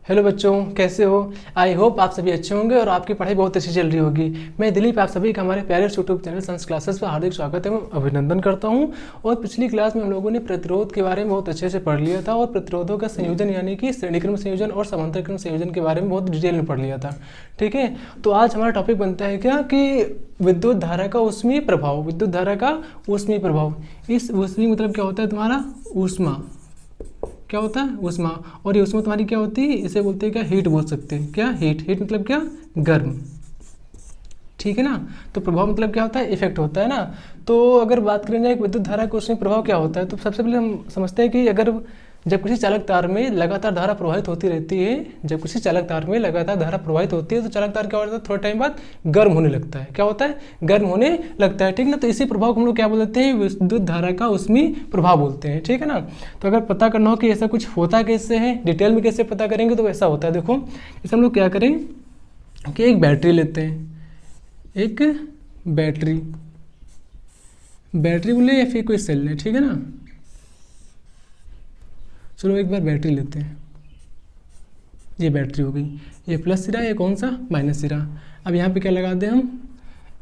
Hello बच्चों, कैसे हो। आई होप आप सभी अच्छे होंगे और आपकी पढ़ाई बहुत अच्छी चल रही होगी। मैं दिलीप आप सभी का हमारे प्यारे यूट्यूब चैनल साइंस क्लासेस पर हार्दिक स्वागत एवं अभिनंदन करता हूं। और पिछली क्लास में हम लोगों ने प्रतिरोध के बारे में बहुत अच्छे से पढ़ लिया था और प्रतिरोधों का संयोजन यानी कि श्रेणीक्रम संयोजन और समांतर क्रम संयोजन के बारे में बहुत डिटेल में पढ़ लिया था। ठीक है, तो आज हमारा टॉपिक बनता है क्या कि विद्युत धारा का ऊष्मीय प्रभाव। विद्युत धारा का ऊष्मीय प्रभाव, इस ऊष्मीय मतलब क्या होता है तुम्हारा ऊष्मा, क्या होता है ऊष्मा। और ये ऊष्मा तुम्हारी क्या होती है, इसे बोलते हैं क्या हीट बोल सकते हैं। क्या हीट, हीट मतलब क्या गर्म, ठीक है ना। तो प्रभाव मतलब क्या होता है, इफेक्ट होता है ना। तो अगर बात करें जाए विद्युत धारा का उसमें प्रभाव क्या होता है, तो सबसे पहले हम समझते हैं कि अगर जब किसी चालक तार में लगातार धारा प्रवाहित होती रहती है, जब किसी चालक तार में लगातार धारा प्रवाहित होती है तो चालक तार क्या होता है, थोड़े टाइम बाद गर्म होने लगता है। क्या होता है, गर्म होने लगता है, ठीक ना। तो इसी प्रभाव को हम लोग क्या बोलते हैं, विद्युत धारा का ऊष्मीय प्रभाव बोलते हैं, ठीक है ना। तो अगर पता करना हो कि ऐसा कुछ होता कैसे है, डिटेल में कैसे पता करेंगे, तो ऐसा होता है। देखो इसे हम लोग क्या करें कि एक बैटरी लेते हैं, एक बैटरी बोले या फिर कोई सेल ले, ठीक है ना। चलो एक बार बैटरी लेते हैं, ये बैटरी हो गई, ये प्लस सिरा, ये कौन सा माइनस सिरा। अब यहाँ पे क्या लगा दें हम,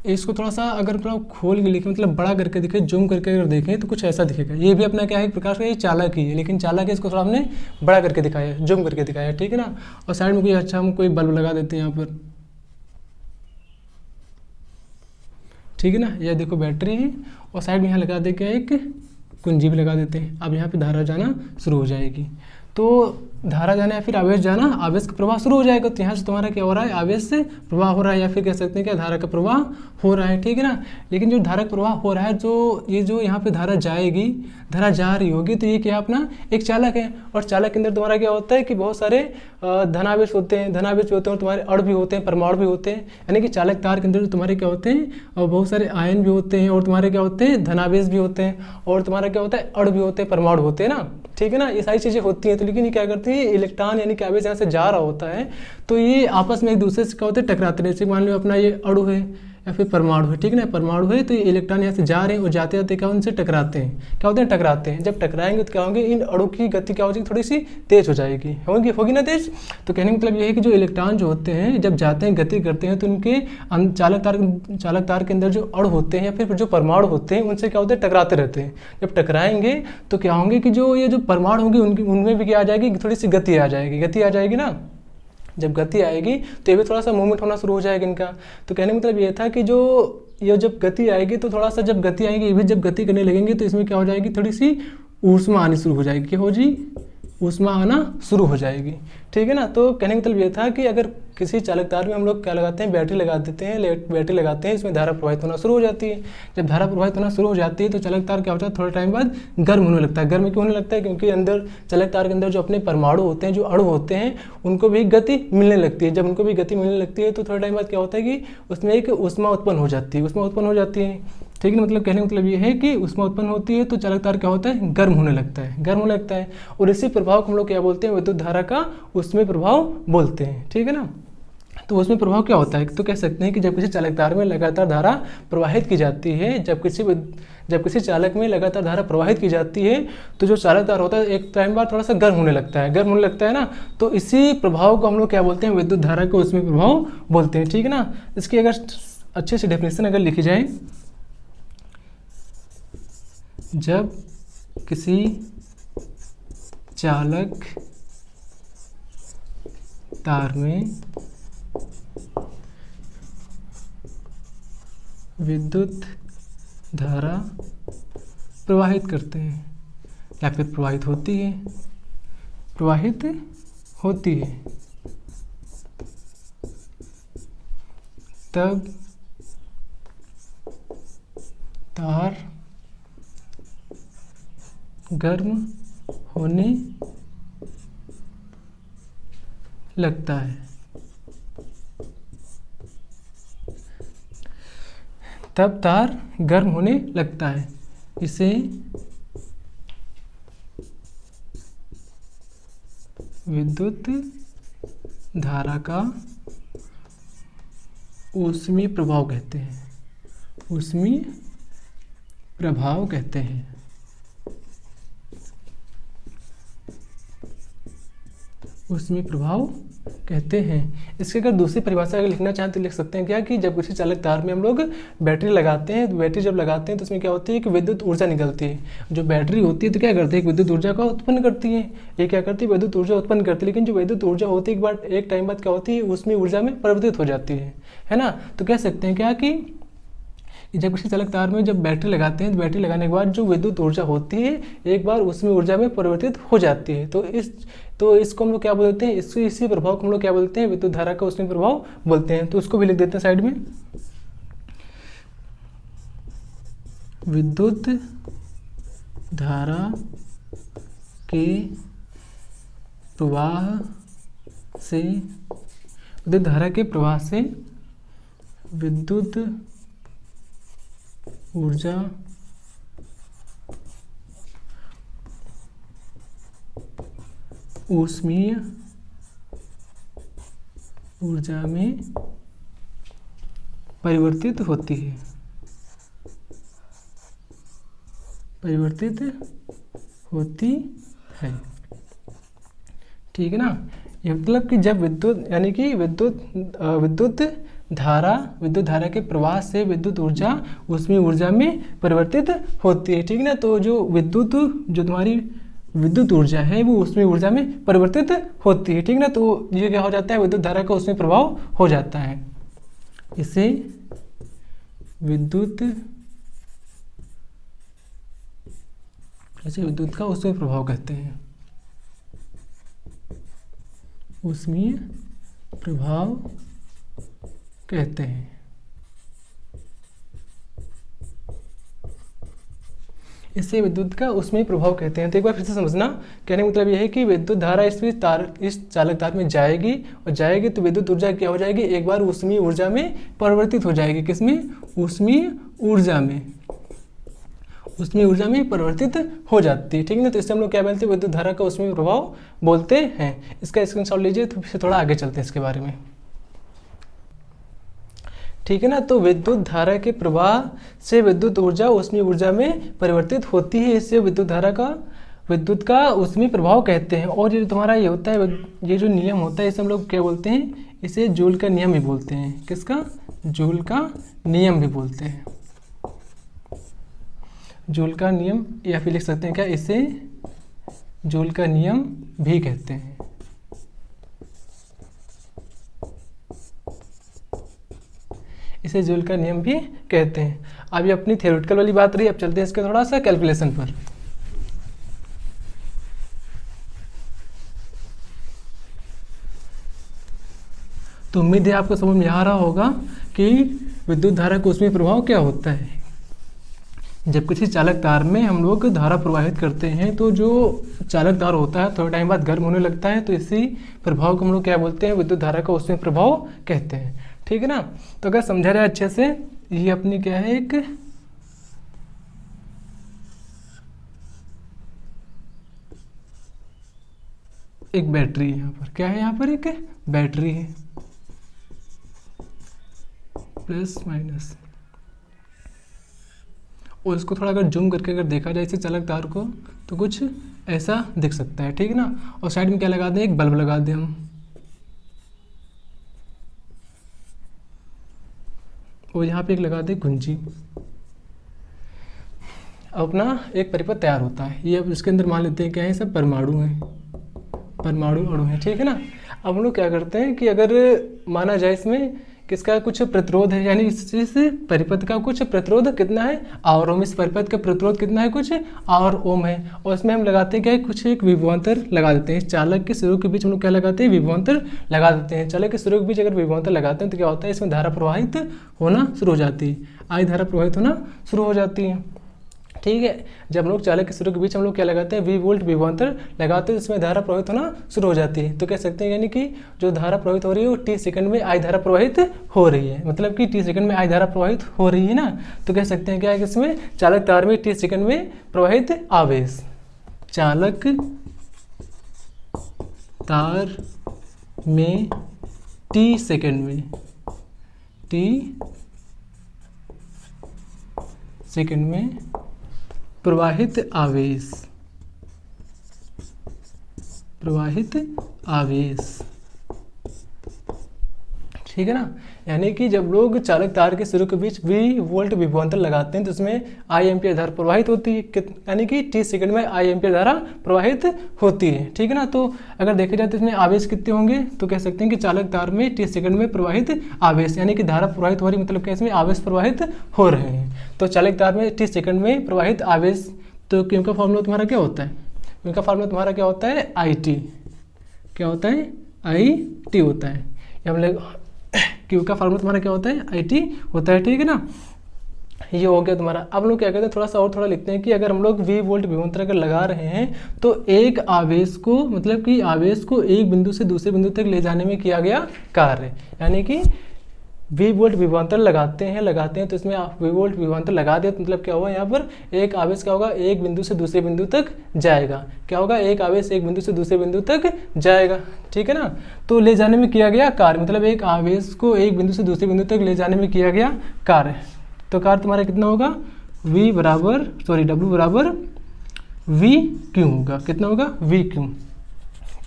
इसको थोड़ा सा अगर थोड़ा खोल के लिखें, मतलब बड़ा करके दिखे, जूम करके अगर देखें तो कुछ ऐसा दिखेगा। ये भी अपना क्या है, एक प्रकार से ये चालक ही है, लेकिन चालक है, इसको थोड़ा हमने बड़ा करके दिखाया है, जूम करके दिखाया है, ठीक है ना। और साइड में कोई अच्छा हम कोई बल्ब लगा देते हैं यहाँ पर, ठीक है ना। यह देखो बैटरी है और साइड में यहाँ लगा दे क्या, एक कुंजी भी लगा देते हैं। अब यहाँ पे धारा जाना शुरू हो जाएगी। तो धारा जाना या फिर आवेश जाना, आवेश का प्रवाह शुरू हो जाएगा। तो यहाँ से तुम्हारा क्या हो रहा है, आवेश से प्रवाह हो रहा है, या फिर कह सकते हैं क्या धारा का प्रवाह हो रहा है, ठीक है ना। लेकिन जो धारा का प्रवाह हो रहा है, जो ये जो यहाँ पे धारा जाएगी, धारा जा रही होगी, तो ये क्या अपना एक चालक है। और चालक के अंदर तुम्हारा क्या होता है कि बहुत सारे धनावेश होते हैं, धनावेश भी होते हैं, और तुम्हारे अणु भी होते हैं, परमाणु भी होते हैं। यानी कि चालक तार के अंदर तुम्हारे क्या होते हैं, बहुत सारे आयन भी होते हैं, और तुम्हारे क्या होते हैं, धनावेश भी होते हैं, और तुम्हारा क्या होता है, अणु भी होते हैं, परमाणु होते हैं ना, ठीक है ना। ये सारी चीज़ें होती हैं। तो लेकिन ये क्या करती है, इलेक्ट्रॉन यानी कि आवेश यहाँ से जा रहा होता है, तो ये आपस में एक दूसरे से क्या होते हैं, टकराते हैं। जैसे मान लो अपना ये अणु है या फिर परमाणु है, ठीक है ना, परमाणु है, तो ये इलेक्ट्रॉन यहाँ से जा रहे हैं और जाते जाते क्या उनसे टकराते हैं। क्या होते हैं, टकराते हैं। जब टकराएंगे तो क्या होंगे, इन अणु की गति क्या हो जाएगी, थोड़ी सी तेज हो जाएगी, होगी ना तेज। तो कहने का मतलब ये है कि जो इलेक्ट्रॉन जो होते हैं जब जाते हैं, गति करते हैं, तो उनके चालक तार के अंदर जो अणु होते हैं या फिर जो परमाणु होते हैं, उनसे क्या होते हैं, टकराते रहते हैं। जब टकराएंगे तो क्या होंगे कि जो ये जो परमाणु होंगे उनमें भी क्या आ जाएगी, थोड़ी सी गति आ जाएगी ना। जब गति आएगी तो ये भी थोड़ा सा मूवमेंट होना शुरू हो जाएगा इनका। तो कहने का मतलब ये था कि जो ये जब गति आएगी तो थोड़ा सा जब गति आएगी, ये भी जब गति करने लगेंगे तो इसमें क्या हो जाएगी, थोड़ी सी ऊष्मा आनी शुरू हो जाएगी। क्या हो जी, ऊष्मा आना शुरू हो जाएगी, ठीक है ना। तो कहने का मतलब ये था कि अगर किसी चालक तार में हम लोग क्या लगाते हैं, बैटरी लगा देते हैं, बैटरी लगाते हैं, इसमें धारा प्रवाहित होना शुरू हो जाती है। जब धारा प्रवाहित होना शुरू हो जाती है तो चालक तार क्या होता है, थोड़े टाइम बाद गर्म होने लगता है। गर्म क्यों होने लगता है, क्योंकि अंदर चालक तार के अंदर जो अपने परमाणु होते हैं, जो अणु होते हैं, उनको भी गति मिलने लगती है। जब उनको भी गति मिलने लगती है तो थोड़े टाइम बाद क्या होता है कि उसमें एक ऊष्मा उत्पन्न हो जाती है, ठीक है। मतलब कहने का मतलब ये है कि ऊष्मा उत्पन्न होती है तो चालक तार क्या होता है, गर्म होने लगता है। और इसी प्रभाव को हम लोग क्या बोलते हैं, विद्युत धारा का ऊष्मीय प्रभाव बोलते हैं, ठीक है ना। तो उसमें प्रभाव क्या होता है, तो कह सकते हैं कि जब किसी चालक तार में लगातार धारा प्रवाहित की जाती है, जब किसी चालक में लगातार धारा प्रवाहित की जाती है, तो जो चालक तार होता है एक टाइम बाद थोड़ा सा गर्म होने लगता है ना। तो इसी प्रभाव को हम लोग क्या बोलते हैं, विद्युत धारा का ऊष्मीय प्रभाव बोलते हैं, ठीक है ना। इसकी अगर अच्छे से डेफिनेशन अगर लिखी जाए, जब किसी चालक तार में विद्युत धारा प्रवाहित करते हैं या फिर प्रवाहित होती है तब तार गर्म होने लगता है। तब तार गर्म होने लगता है, इसे विद्युत धारा का ऊष्मीय प्रभाव कहते हैं। ऊष्मीय प्रभाव कहते हैं। इसकी अगर दूसरी परिभाषा अगर लिखना चाहें तो लिख सकते हैं क्या कि जब किसी चालक तार में हम लोग बैटरी लगाते हैं, तो बैटरी जब लगाते हैं तो उसमें क्या होती है कि विद्युत ऊर्जा निकलती है। जो बैटरी होती है तो क्या करती है, विद्युत ऊर्जा का उत्पन्न करती है। ये क्या करती है, विद्युत ऊर्जा उत्पन्न करती है। लेकिन जो विद्युत ऊर्जा होती है एक टाइम बाद क्या होती है, उसमें ऊर्जा में परिवर्तित हो जाती है ना। तो कह सकते हैं क्या कि जब किसी चालक तार में जब बैटरी लगाते हैं तो बैटरी लगाने के बाद जो विद्युत ऊर्जा होती है एक बार उसमें ऊर्जा में परिवर्तित हो जाती है। तो इसको हम लोग क्या बोलते हैं, इसी प्रभाव को हम लोग क्या बोलते हैं, विद्युत धारा का उसमें प्रभाव बोलते हैं। तो उसको भी लिख देते हैं साइड में। विद्युत धारा के प्रवाह से विद्युत ऊर्जा ऊष्मीय ऊर्जा में परिवर्तित होती है। ठीक है ना। ये मतलब कि जब विद्युत धारा के प्रवाह से विद्युत ऊर्जा ऊष्मीय ऊर्जा में परिवर्तित होती है। ठीक है ना। तो जो तुम्हारी विद्युत ऊर्जा है वो ऊष्मीय ऊर्जा में परिवर्तित होती है। ठीक है ना। तो ये क्या हो जाता है, विद्युत धारा का उसमें प्रभाव हो जाता है। इसे विद्युत का उसमें प्रभाव कहते हैं, ऊष्मीय प्रभाव कहते हैं। इसे विद्युत का ऊष्मीय प्रभाव कहते हैं। तो एक बार फिर से समझना, कहने का मतलब यह है कि विद्युत धारा इस चालक तार में जाएगी तो विद्युत ऊर्जा क्या हो जाएगी, एक बार ऊष्मीय ऊर्जा में परिवर्तित हो जाएगी। किसमें, ऊष्मीय ऊर्जा में परिवर्तित हो जाती है। ठीक है ना। तो इससे हम लोग क्या बोलते हैं, विद्युत धारा का ऊष्मीय प्रभाव बोलते हैं। इसका स्क्रीनशॉट लीजिए। तो फिर थोड़ा आगे चलते हैं इसके बारे में। ठीक है ना। तो विद्युत धारा के प्रवाह से विद्युत ऊर्जा ऊष्मीय ऊर्जा में परिवर्तित होती है। इससे विद्युत का ऊष्मीय प्रभाव कहते हैं। और ये तुम्हारा ये होता है, ये जो नियम होता है इसे हम लोग क्या बोलते हैं, इसे जूल का नियम भी बोलते हैं। किसका, जूल का नियम भी बोलते हैं। जूल का नियम, या फिर लिख सकते हैं क्या, इसे जूल का नियम भी कहते हैं। इसे जूल का नियम भी कहते हैं। अब ये अपनी थ्योरेटिकल वाली बात रही। अब चलते हैं इसके थोड़ा सा कैलकुलेशन पर। तो उम्मीद है आपको समझ में आ रहा होगा कि विद्युत धारा का उसमें प्रभाव क्या होता है। जब किसी चालक तार में हम लोग धारा प्रवाहित करते हैं तो जो चालक तार होता है थोड़े टाइम बाद गर्म होने लगता है। तो इसी प्रभाव को हम लोग क्या बोलते हैं, विद्युत धारा का उसमें प्रभाव कहते हैं। ठीक है ना। तो अगर समझा रहे अच्छे से, ये अपनी क्या है, एक बैटरी है। यहाँ पर क्या है, यहाँ पर एक बैटरी है, प्लस माइनस। और इसको थोड़ा अगर जूम करके अगर देखा जाए इसे चालक तार को, तो कुछ ऐसा दिख सकता है। ठीक है ना। और साइड में क्या लगा दें, एक बल्ब लगा दें हम। और यहाँ पे एक लगा दें कुंजी। अपना एक परिपथ तैयार होता है। ये अब इसके अंदर मान लेते हैं क्या है, सब परमाणु हैं, परमाणु अणु हैं। ठीक है ना। अब हम लोग क्या करते हैं कि अगर माना जाए इसमें किसका कुछ प्रतिरोध है, यानी इस परिपथ का कुछ प्रतिरोध कितना है, और ओम। इस परिपथ का प्रतिरोध कितना है, कुछ और ओम है। और इसमें हम लगाते हैं क्या है, कुछ एक विभवांतर लगा देते हैं। चालक के सिरों के बीच हम लोग क्या लगाते हैं, विभवांतर लगा देते हैं। चालक के सिरों के बीच अगर विभवांतर लगाते हैं तो क्या होता है, इसमें धारा प्रवाहित होना शुरू हो जाती है, आई धारा प्रवाहित होना शुरू हो जाती है। ठीक है। जब हम लोग चालक के सिरों के बीच हम लोग क्या लगाते हैं, V वोल्ट विभवांतर लगाते हैं, इसमें धारा प्रवाहित होना शुरू हो जाती है। तो कह सकते हैं यानी कि जो धारा प्रवाहित हो रही है वो t सेकंड में I धारा प्रवाहित हो रही है। मतलब कि t सेकंड में I धारा प्रवाहित हो रही है ना। तो कह सकते हैं क्या है कि इसमें चालक तार में t सेकंड में प्रवाहित आवेश, चालक तार में t सेकंड में प्रवाहित आवेश, ठीक है ना। यानी कि जब लोग चालक तार के सिरों के बीच V वोल्ट विभवांतर लगाते हैं तो उसमें I एम्पीयर धारा प्रवाहित होती है, यानी कि t सेकंड में I एम्पीयर धारा प्रवाहित होती है, ठीक है ना। तो अगर देखा जाए तो इसमें आवेश कितने होंगे, तो कह सकते हैं कि चालक तार में t सेकंड में प्रवाहित आवेश, यानी कि धारा प्रवाहित हो रही, मतलब क्या इसमें आवेश प्रवाहित हो रहे हैं। तो चालक तार में t सेकंड में प्रवाहित आवेश, तो क्यू का फॉर्मूला तुम्हारा क्या होता है, क्यू का फॉर्मूला तुम्हारा क्या होता है, IT, क्या होता है, IT होता है। या मतलब क्यू का फार्मूला तुम्हारा क्या होता है, IT होता है, ठीक है ना। ये हो गया तुम्हारा। अब हम लोग क्या कहते हैं, थोड़ा सा और थोड़ा लिखते हैं कि अगर हम लोग V वोल्ट विभवांतर अगर लगा रहे हैं तो एक आवेश को, मतलब कि आवेश को एक बिंदु से दूसरे बिंदु तक ले जाने में किया गया कार्य, यानी कि V वोल्ट विभवांतर लगाते हैं तो इसमें V वोल्ट विभवांतर लगा दिया तो मतलब क्या होगा, यहाँ पर एक आवेश क्या होगा, एक बिंदु से दूसरे बिंदु तक जाएगा, क्या होगा, एक आवेश एक बिंदु से दूसरे बिंदु तक जाएगा, ठीक है ना। तो ले जाने में किया गया कार्य, मतलब एक आवेश को एक बिंदु से दूसरे बिंदु तक ले जाने में किया गया कार्य। तो कार्य तुम्हारा कितना होगा, W बराबर V क्यू होगा, कितना होगा, V क्यू।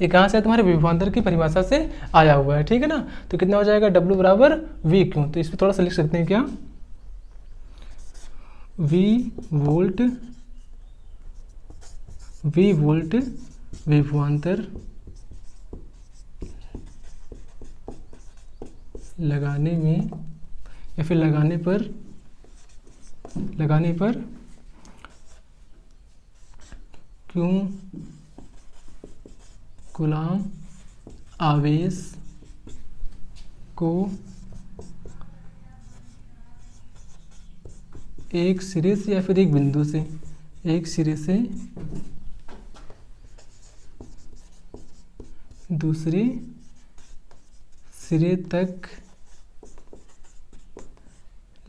ये कहाँ से तुम्हारे विभवांतर की परिभाषा से आया हुआ है, ठीक है ना। तो कितना हो जाएगा, W बराबर V क्यू। तो इसमें थोड़ा सा लिख सकते हैं क्या, V वोल्ट विभवांतर लगाने में या फिर लगाने पर क्यों कूलाम आवेश को एक सिरे से या फिर एक बिंदु से, एक सिरे से दूसरे सिरे तक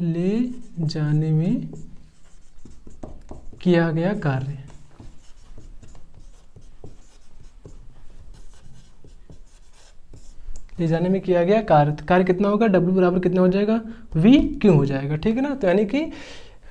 ले जाने में किया गया कार्य। ले जाने में किया गया कार्य कितना होगा, W बराबर कितना हो जाएगा, V क्यों हो जाएगा, ठीक है ना। तो यानी कि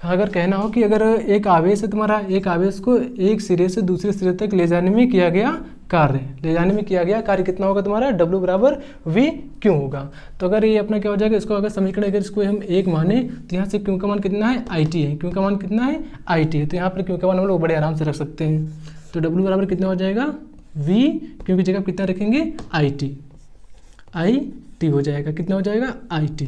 अगर कहना हो कि अगर एक आवेश है तुम्हारा, एक आवेश को एक सिरे से दूसरे सिरे तक ले जाने में किया गया कार्य, ले जाने में किया गया कार्य कितना होगा तुम्हारा, W बराबर V क्यों होगा। तो अगर ये अपना क्या हो जाएगा, इसको अगर समीकरण अगर इसको हम एक माने तो यहाँ से क्यों का मान कितना है, IT है, क्यों का मान कितना है, IT है। तो यहाँ पर क्यों का मान हम लोग बड़े आराम से रख सकते हैं। तो W बराबर कितना हो जाएगा, V क्यों की जगह कितना रखेंगे, IT हो जाएगा, कितना हो जाएगा, IT,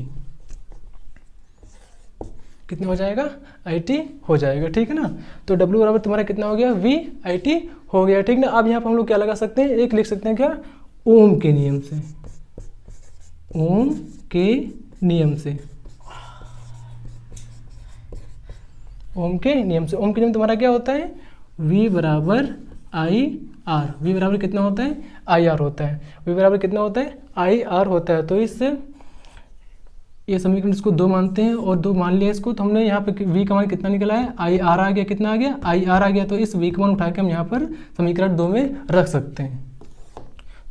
कितना हो जाएगा, IT हो जाएगा, ठीक है ना। तो W बराबर तुम्हारा कितना हो गया, V IT हो गया, ठीक ना। अब यहाँ पर हम लोग क्या लगा सकते हैं, एक लिख सकते हैं क्या, ओम के नियम से, ओम के नियम से, ओम के नियम से। ओम के नियम तुम्हारा क्या होता है, V बराबर IR, V बराबर कितना होता है, IR होता है, V बराबर कितना होता है, IR होता है। तो इससे ये समीकरण इसको 2 मानते हैं और 2 मान लिया इसको, तो हमने यहाँ पे V का मान कितना निकला है, IR आ गया, कितना आ गया, IR आ गया। तो इस V का मान उठा के हम यहाँ पर समीकरण 2 में रख सकते हैं।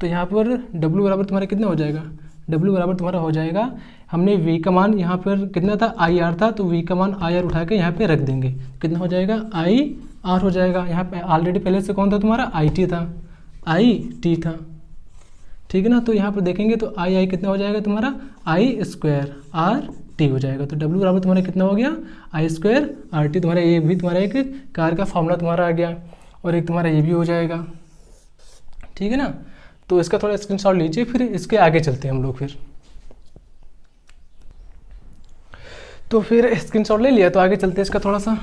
तो यहाँ पर W बराबर तुम्हारा कितना हो जाएगा, W बराबर तुम्हारा हो जाएगा, हमने V का मान यहाँ पर कितना था, IR था, तो V का मान IR उठा के यहाँ पे रख देंगे, कितना हो जाएगा, IR हो जाएगा। यहाँ पे ऑलरेडी पहले से कौन था तुम्हारा, IT था, ठीक है ना। तो यहाँ पर देखेंगे तो I कितना हो जाएगा तुम्हारा, I² हो जाएगा। तो W बराबर तुम्हारा कितना हो गया, I² तुम्हारा, ये भी तुम्हारा एक कार्य का फॉर्मूला तुम्हारा आ गया और एक तुम्हारा ये भी हो जाएगा, ठीक है ना। तो इसका थोड़ा स्क्रीनशॉट लीजिए, फिर इसके आगे चलते हैं हम लोग। फिर स्क्रीनशॉट ले लिया तो आगे चलते हैं इसका थोड़ा सा।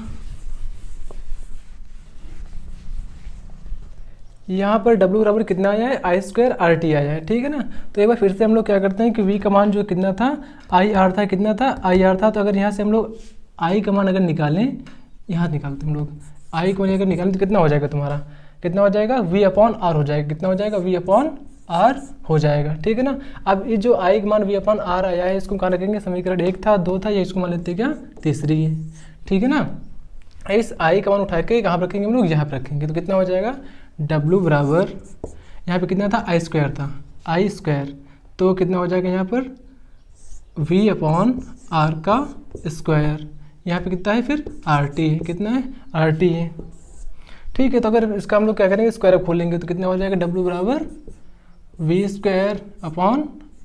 यहाँ पर W बराबर कितना आया है, I² आया है, ठीक है ना। तो एक बार फिर से हम लोग क्या करते हैं कि V का मान जो कितना था, IR था, कितना था, IR था। तो अगर यहाँ से हम लोग I का मान अगर निकालें, यहाँ निकालते हम लोग I का मान अगर निकालें तो कितना हो जाएगा तुम्हारा, कितना हो जाएगा, V/R हो जाएगा, कितना हो जाएगा, V/R हो जाएगा, ठीक है ना। अब ये जो I का मान V/R आया है, इसको कहाँ रखेंगे, समीकरण 1 था, 2 था, या इसको मान लेते हैं क्या, तीसरी है, ठीक है ना। इस I का मान उठा के कहाँ रखेंगे हम लोग, यहाँ पर रखेंगे। तो कितना हो जाएगा, W बराबर यहाँ पे कितना था, I² था, I², तो कितना हो जाएगा यहाँ पर V/R का स्क्वायर, यहाँ पे कितना है फिर RT है, कितना है, RT है, ठीक है। तो अगर इसका हम लोग क्या करेंगे, स्क्वायर खोलेंगे तो कितना हो जाएगा, W बराबर v square upon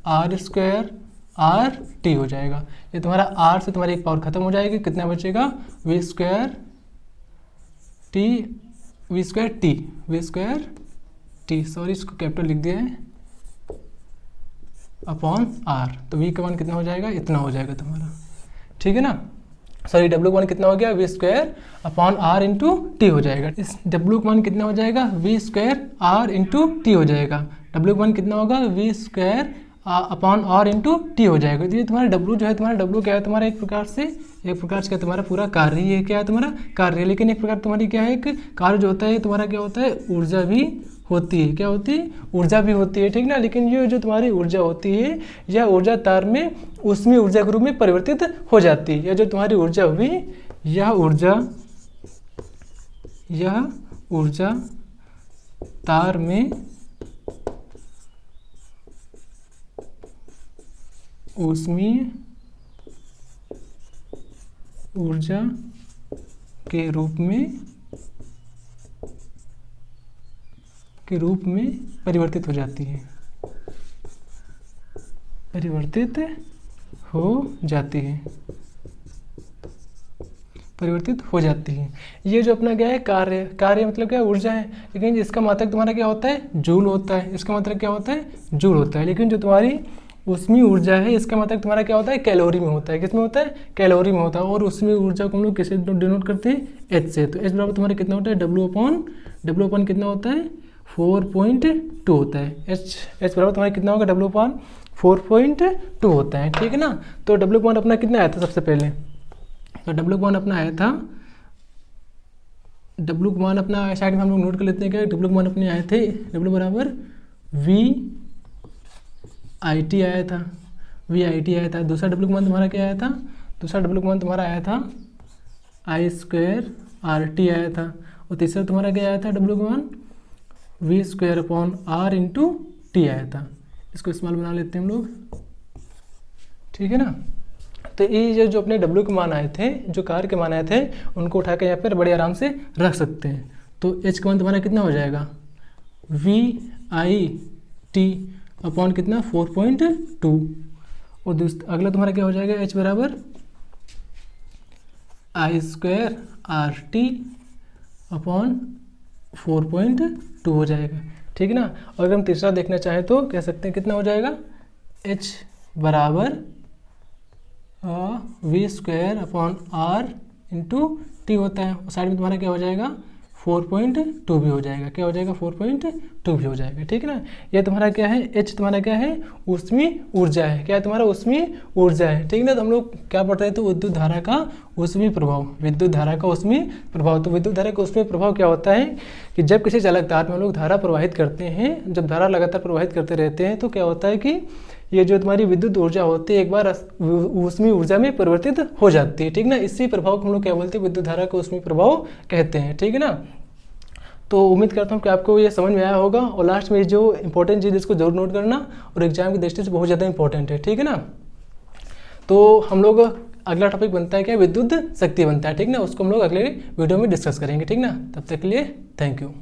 r square r t हो जाएगा। ये तुम्हारा आर से तुम्हारी एक पावर खत्म हो जाएगी, कितना बचेगा वी स्क्वायर टी, सॉरी इसको कैपिटल लिख दिया है, अपॉन आर। तो वी का मान कितना हो जाएगा, इतना हो जाएगा तुम्हारा, ठीक है ना। सॉरी डब्ल्यू का मान कितना हो गया, v square upon r into t हो जाएगा। इस डब्ल्यू का मान कितना हो जाएगा, v square r into t हो जाएगा। डब्ल्यू का मान कितना होगा, v square upon r into t हो जाएगा। तो ये तुम्हारा डब्ल्यू जो है, तुम्हारा डब्ल्यू क्या है, तुम्हारा एक प्रकार से तुम्हारा पूरा कार्य ही है, क्या है तुम्हारा कार्य। लेकिन एक प्रकार तुम्हारी क्या है, एक कार्य जो होता है तुम्हारा क्या होता है, ऊर्जा भी होती है। क्या होती है, ऊर्जा भी होती है, ठीक ना। लेकिन ये जो तुम्हारी ऊर्जा होती है, यह ऊर्जा तार में उसमें ऊर्जा के रूप में परिवर्तित हो जाती है। यह जो तुम्हारी ऊर्जा हुई, यह ऊर्जा तार में ऊष्मीय ऊर्जा के रूप में परिवर्तित हो जाती है, परिवर्तित हो जाती है। ये जो अपना क्या है, कार्य मतलब क्या है, ऊर्जा है। लेकिन इसका मात्रक तुम्हारा क्या होता है, जूल होता है। इसका मात्रक क्या होता है, जूल होता है। लेकिन जो तुम्हारी उसमें ऊर्जा है, इसका मतलब तुम्हारा क्या होता है, कैलोरी में होता है। किस में होता है, कैलोरी में होता है। और उसमें ऊर्जा को हम लोग किससे डिनोट करते हैं, एच से। तो एच बराबर तुम्हारा कितना होता है, डब्ल्यू अपॉन कितना होता है, 4.2 होता है। एच बराबर तुम्हारा कितना होगा, डब्ल्यू अपॉन 4.2 होता है, ठीक है ना। तो डब्ल्यू अपॉन अपना कितना आया था सबसे पहले, तो डब्ल्यू अपॉन अपना आया था, डब्ल्यू अपॉन अपना साइड में हम लोग नोट कर लेते हैं। क्या डब्ल्यू अपॉन अपने आए थे, डब्ल्यू बराबर वी आई टी आया था, दूसरा डब्ल्यू का मान तुम्हारा क्या आया था, दूसरा डब्ल्यू का मान तुम्हारा आया था आई स्क्वायर आर टी आया था। और तीसरा तुम्हारा क्या आया था, डब्ल्यू का मान v square upon r into t आया था। इसको इस्तेमाल बना लेते हैं हम लोग, ठीक है ना। तो ये जो अपने डब्ल्यू के मान आए थे, जो कार्य के मान आए थे, उनको उठा के यहाँ पर बड़े आराम से रख सकते हैं। तो एच का मान तुम्हारा कितना हो जाएगा, वी आई टी अपॉन कितना 4.2। और अगला तुम्हारा क्या हो जाएगा, एच बराबर आई स्क्वायर आर टी अपॉन 4.2 हो जाएगा, ठीक है ना। और अगर हम तीसरा देखना चाहें तो कह सकते हैं कितना हो जाएगा, एच बराबर v square upon r into t होता है। और साइड में तुम्हारा क्या हो जाएगा, 4.2 भी हो जाएगा। क्या हो जाएगा, 4.2 भी हो जाएगा, ठीक है ना। ये तुम्हारा क्या है, एच तुम्हारा क्या है, ऊष्मीय ऊर्जा है। क्या है तुम्हारा, ऊष्मीय ऊर्जा है, ठीक है ना। तो हम लोग क्या पढ़ रहे थे, विद्युत धारा का ऊष्मीय प्रभाव, विद्युत धारा का ऊष्मीय प्रभाव। तो विद्युत धारा का ऊष्मीय प्रभाव क्या होता है कि जब किसी चालक तार में हम लोग धारा प्रवाहित करते हैं, जब धारा लगातार प्रवाहित करते रहते हैं, तो क्या होता है कि ये जो तुम्हारी विद्युत ऊर्जा होती है, एक बार ऊष्मीय ऊर्जा में परिवर्तित हो जाती है, ठीक ना। इसी प्रभाव को हम लोग क्या बोलते हैं, विद्युत धारा का ऊष्मीय प्रभाव कहते हैं, ठीक है ना। तो उम्मीद करता हूँ कि आपको ये समझ में आया होगा। और लास्ट में जो इंपॉर्टेंट चीज़ इसको जरूर नोट करना, और एग्जाम की दृष्टि से बहुत ज़्यादा इंपॉर्टेंट है, ठीक है ना। तो हम लोग अगला टॉपिक बनता है क्या, विद्युत शक्ति बनता है, ठीक ना। उसको हम लोग अगले वीडियो में डिस्कस करेंगे, ठीक ना। तब तक के लिए थैंक यू।